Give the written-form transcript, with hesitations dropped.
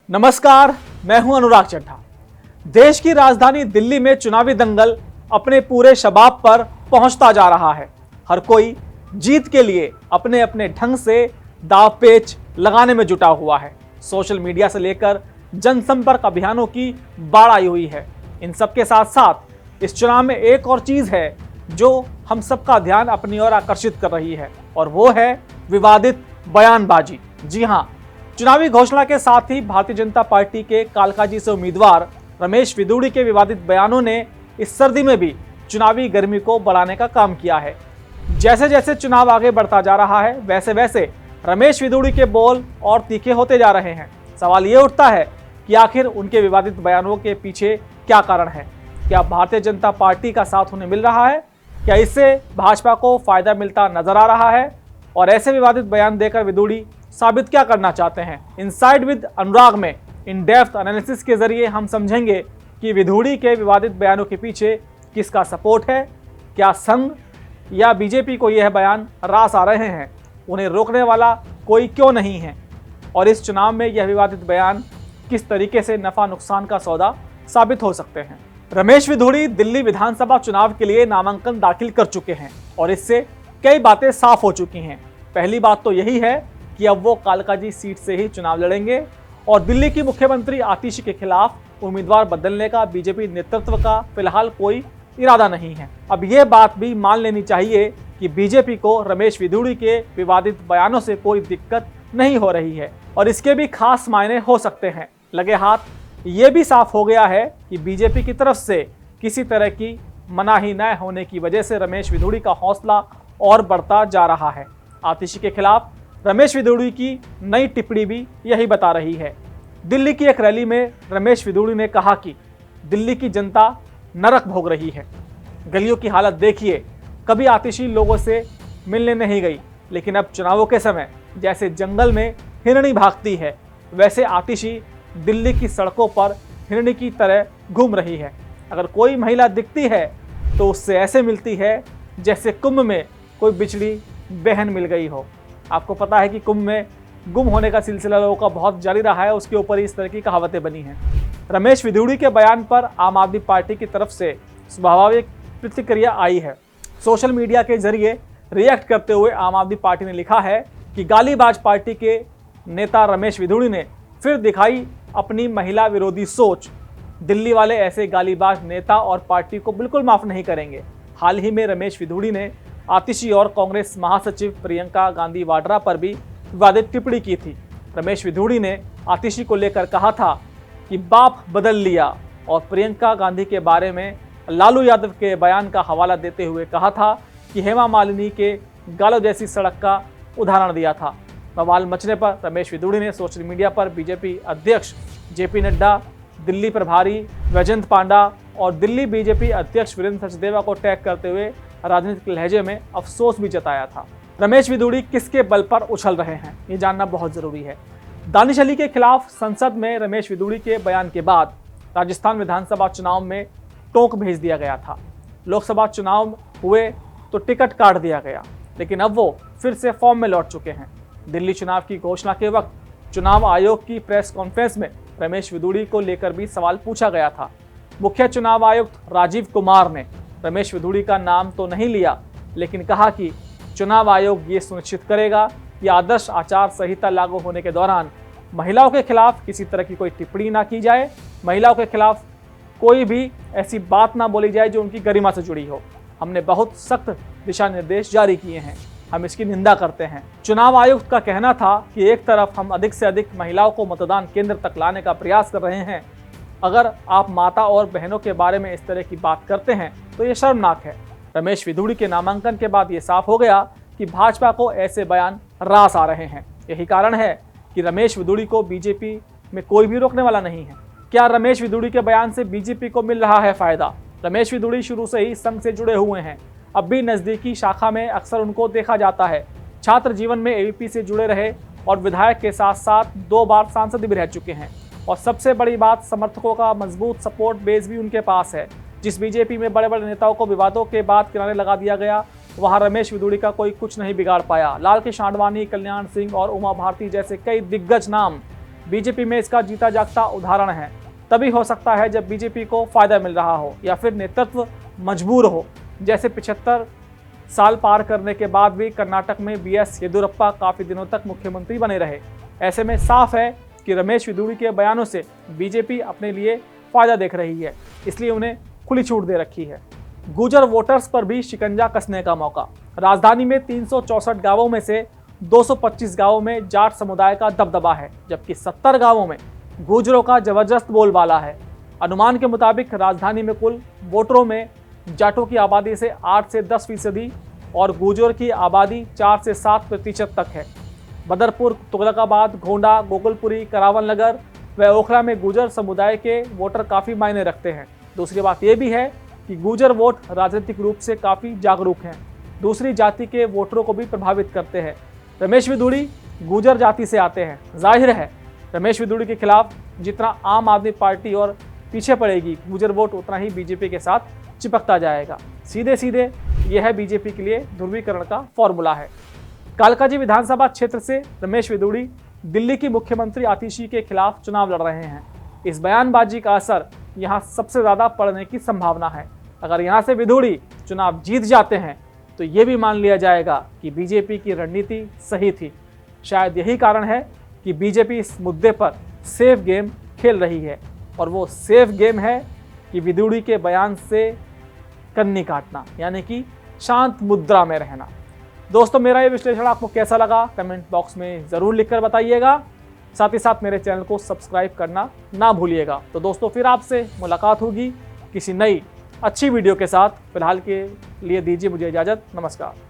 नमस्कार, मैं हूं अनुराग चड्ढा। देश की राजधानी दिल्ली में चुनावी दंगल अपने पूरे शबाब पर पहुंचता जा रहा है। हर कोई जीत के लिए अपने अपने ढंग से दाव पेच लगाने में जुटा हुआ है। सोशल मीडिया से लेकर जनसंपर्क अभियानों की बाढ़ आई हुई है। इन सब के साथ साथ इस चुनाव में एक और चीज है जो हम सबका ध्यान अपनी ओर आकर्षित कर रही है, और वो है विवादित बयानबाजी। जी हां, चुनावी घोषणा के साथ ही भारतीय जनता पार्टी के कालकाजी से उम्मीदवार रमेश विदुड़ी के विवादित बयानों ने इस सर्दी में भी चुनावी गर्मी को बढ़ाने का काम किया है। जैसे जैसे चुनाव आगे बढ़ता जा रहा है, वैसे वैसे रमेश विदुड़ी के बोल और तीखे होते जा रहे हैं। सवाल ये उठता है कि आखिर उनके विवादित बयानों के पीछे क्या कारण है? क्या भारतीय जनता पार्टी का साथ उन्हें मिल रहा है? क्या इससे भाजपा को फायदा मिलता नजर आ रहा है? और ऐसे विवादित बयान देकर विदुड़ी साबित क्या करना चाहते हैं? इनसाइड विद अनुराग में इन डेप्थ एनालिसिस के जरिए हम समझेंगे कि विदुड़ी के विवादित बयानों के पीछे किसका सपोर्ट है। क्या संघ या बीजेपी को यह बयान रास आ रहे हैं? उन्हें रोकने वाला कोई क्यों नहीं है? और इस चुनाव में यह विवादित बयान किस तरीके से नफा नुकसान का सौदा साबित हो सकते हैं? रमेश विदुड़ी दिल्ली विधानसभा चुनाव के लिए नामांकन दाखिल कर चुके हैं और इससे कई बातें साफ हो चुकी हैं। पहली बात तो यही है कि अब वो कालकाजी सीट से ही चुनाव लड़ेंगे और दिल्ली की मुख्यमंत्री आतिशी के खिलाफ उम्मीदवार बदलने का बीजेपी नेतृत्व का फिलहाल कोई इरादा नहीं है। अब ये बात भी मान लेनी चाहिए कि बीजेपी को रमेश विदुड़ी के विवादित बयानों से कोई दिक्कत नहीं हो रही है और इसके भी खास मायने हो सकते हैं। लगे हाथ ये भी साफ हो गया है कि बीजेपी की तरफ से किसी तरह की मनाही न होने की वजह से रमेश विदुड़ी का हौसला और बढ़ता जा रहा है। आतिशी के खिलाफ रमेश विदुड़ी की नई टिप्पणी भी यही बता रही है। दिल्ली की एक रैली में रमेश विदुड़ी ने कहा कि दिल्ली की जनता नरक भोग रही है। गलियों की हालत देखिए, कभी आतिशी लोगों से मिलने नहीं गई, लेकिन अब चुनावों के समय जैसे जंगल में हिरणी भागती है, वैसे आतिशी दिल्ली की सड़कों पर हिरणी की तरह घूम रही है। अगर कोई महिला दिखती है तो उससे ऐसे मिलती है जैसे कुंभ में कोई बिछड़ी बहन मिल गई हो। आपको पता है कि कुंभ में गुम होने का सिलसिला लोगों का बहुत जारी रहा है, उसके ऊपर इस तरह की कहावतें बनी हैं। रमेश विदुड़ी के बयान पर आम आदमी पार्टी की तरफ से स्वाभाविक प्रतिक्रिया आई है। सोशल मीडिया के जरिए रिएक्ट करते हुए आम आदमी पार्टी ने लिखा है कि गालीबाज पार्टी के नेता रमेश विदुड़ी ने फिर दिखाई अपनी महिला विरोधी सोच। दिल्ली वाले ऐसे गालीबाज नेता और पार्टी को बिल्कुल माफ नहीं करेंगे। हाल ही में रमेश विदुड़ी ने आतिशी और कांग्रेस महासचिव प्रियंका गांधी वाड्रा पर भी विवादित टिप्पणी की थी। रमेश विदुड़ी ने आतिशी को लेकर कहा था कि बाप बदल लिया और प्रियंका गांधी के बारे में लालू यादव के बयान का हवाला देते हुए कहा था कि हेमा मालिनी के गालों जैसी सड़क का उदाहरण दिया था। बवाल मचने पर रमेश विदुड़ी ने सोशल मीडिया पर बीजेपी अध्यक्ष जेपी नड्डा, दिल्ली प्रभारी वैजयंत पांडा और दिल्ली बीजेपी अध्यक्ष वीरेंद्र सचदेवा को टैग करते हुए राजनीतिक लहजे में अफसोस भी जताया था। रमेश विदुड़ी किसके बल पर उछल रहे हैं, ये जानना बहुत जरूरी है। दानिश अली के खिलाफ संसद में रमेश विदुड़ी के बयान के बाद राजस्थान विधानसभा चुनाव में टोंक भेज दिया गया था। लोकसभा चुनाव हुए तो टिकट काट दिया गया, लेकिन अब वो फिर से फॉर्म में लौट चुके हैं। दिल्ली चुनाव की घोषणा के वक्त चुनाव आयोग की प्रेस कॉन्फ्रेंस में रमेश विदुड़ी को लेकर भी सवाल पूछा गया था। मुख्य चुनाव आयुक्त राजीव कुमार ने रमेश विदुड़ी का नाम तो नहीं लिया, लेकिन कहा कि चुनाव आयोग ये सुनिश्चित करेगा कि आदर्श आचार संहिता लागू होने के दौरान महिलाओं के खिलाफ किसी तरह की कोई टिप्पणी ना की जाए, महिलाओं के खिलाफ कोई भी ऐसी बात ना बोली जाए जो उनकी गरिमा से जुड़ी हो। हमने बहुत सख्त दिशा निर्देश जारी किए हैं, हम इसकी निंदा करते हैं। चुनाव आयुक्त का कहना था कि एक तरफ हम अधिक से अधिक महिलाओं को मतदान केंद्र तक लाने का प्रयास कर रहे हैं, अगर आप माता और बहनों के बारे में इस तरह की बात करते हैं तो ये शर्मनाक है। रमेश विदुड़ी के नामांकन के बाद ये साफ हो गया कि भाजपा को ऐसे बयान रास आ रहे हैं। यही कारण है कि रमेश विदुड़ी को बीजेपी में कोई भी रोकने वाला नहीं है। क्या रमेश विदुड़ी के बयान से बीजेपी को मिल रहा है फायदा? रमेश विदुड़ी शुरू से ही संघ से जुड़े हुए हैं, अब भी नजदीकी शाखा में अक्सर उनको देखा जाता है। छात्र जीवन में एबीपी से जुड़े रहे और विधायक के साथ साथ 2 बार सांसद भी रह चुके हैं। और सबसे बड़ी बात, समर्थकों का मजबूत सपोर्ट बेस भी उनके पास है। जिस बीजेपी में बड़े बड़े नेताओं को विवादों के बाद किनारे लगा दिया गया, वहां रमेश विदुड़ी का कोई कुछ नहीं बिगाड़ पाया। लाल कृष्ण आडवाणी, कल्याण सिंह और उमा भारती जैसे कई दिग्गज नाम बीजेपी में इसका जीता जागता उदाहरण है। तभी हो सकता है जब बीजेपी को फायदा मिल रहा हो या फिर नेतृत्व मजबूर हो। जैसे 75 साल पार करने के बाद भी कर्नाटक में बीएस येदियुरप्पा काफी दिनों तक मुख्यमंत्री बने रहे। ऐसे में साफ है कि रमेश विदुड़ी के बयानों से बीजेपी अपने लिए फायदा देख रही है, इसलिए उन्हें खुली छूट दे रखी है। गुर्जर वोटर्स पर भी शिकंजा कसने का मौका। राजधानी में 364 गांवों में से 225 गांवों में जाट समुदाय का दबदबा है, जबकि 70 गांवों में गुर्जरों का जबरदस्त बोलबाला है। अनुमान के मुताबिक राजधानी में कुल वोटरों में जाटों की आबादी से 8 से 10% और गुर्जर की आबादी 4 से 7% तक है। बदरपुर, तुगलकाबाद, गोंडा, गोकुलपुरी, करावल नगर व ओखला में गुर्जर समुदाय के वोटर काफ़ी मायने रखते हैं। दूसरी बात यह भी है कि गुर्जर वोट राजनीतिक रूप से काफ़ी जागरूक हैं, दूसरी जाति के वोटरों को भी प्रभावित करते हैं। रमेश विदुड़ी गुर्जर जाति से आते हैं। जाहिर है रमेश विदुड़ी के खिलाफ जितना आम आदमी पार्टी और पीछे पड़ेगी गुर्जर वोट, उतना ही बीजेपी के साथ चिपकता जाएगा। सीधे सीधे यह है बीजेपी के लिए ध्रुवीकरण का फॉर्मूला है। कालकाजी विधानसभा क्षेत्र से रमेश विदुड़ी दिल्ली की मुख्यमंत्री आतिशी के खिलाफ चुनाव लड़ रहे हैं। इस बयानबाजी का असर यहाँ सबसे ज़्यादा पड़ने की संभावना है। अगर यहाँ से विदुड़ी चुनाव जीत जाते हैं तो ये भी मान लिया जाएगा कि बीजेपी की रणनीति सही थी। शायद यही कारण है कि बीजेपी इस मुद्दे पर सेफ गेम खेल रही है, और वो सेफ गेम है कि विदुड़ी के बयान से कन्नी काटना, यानी कि शांत मुद्रा में रहना। दोस्तों, मेरा ये विश्लेषण आपको कैसा लगा कमेंट बॉक्स में ज़रूर लिखकर बताइएगा। साथ ही साथ मेरे चैनल को सब्सक्राइब करना ना भूलिएगा। तो दोस्तों, फिर आपसे मुलाकात होगी किसी नई अच्छी वीडियो के साथ। फिलहाल के लिए दीजिए मुझे इजाज़त। नमस्कार।